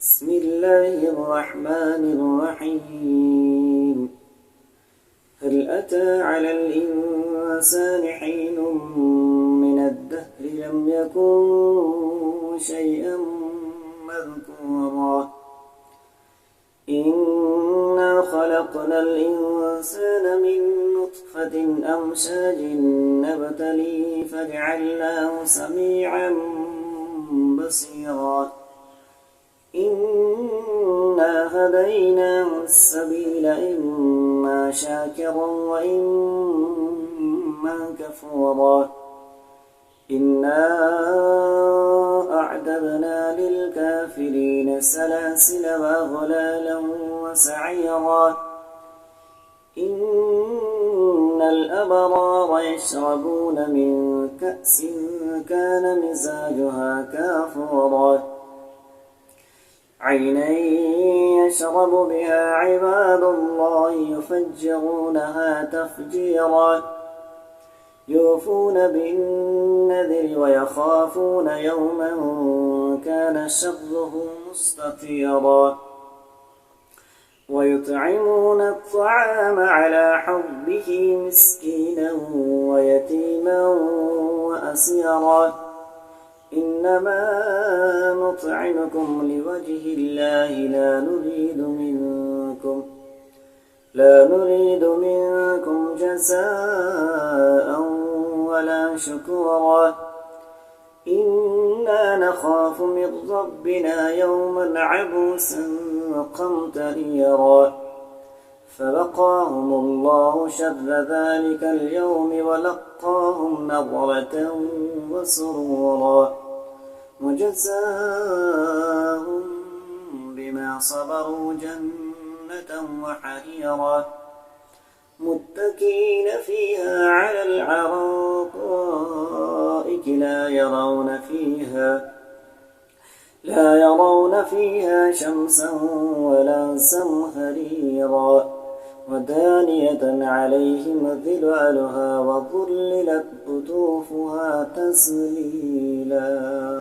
بسم الله الرحمن الرحيم هل أتى على الإنسان حين من الدهر لم يكن شيئا مذكورا إنا خلقنا الإنسان من نطفة أمشاج نبتليه فجعلناه سميعا بصيرا إنا هديناه السبيل إما شاكرا وإما كفورا إنا أعتدنا للكافرين سلاسل وأغلالا وسعيرا إن الأبرار يشربون من كأس كان مزاجها كافورا عينا يشرب بها عباد الله يفجرونها تفجيرا يوفون بالنذر ويخافون يوما كان شره مستطيرا ويطعمون الطعام على حبه مسكينا ويتيما وأسيرا إنما نطعمكم لوجه الله لا نريد منكم جزاء ولا شكورا إنا نخاف من ربنا يوما عبوسا قمطريرا فوقاهم الله شر ذلك اليوم ولقاهم نضرة وسرورا وجزاهم بما صبروا جنة وحريرا متكئين فيها على الأرائك لا يرون فيها شمسا ولا زمهريرا ودانية عليهم ظلالها وظللت قطوفها تذليلا.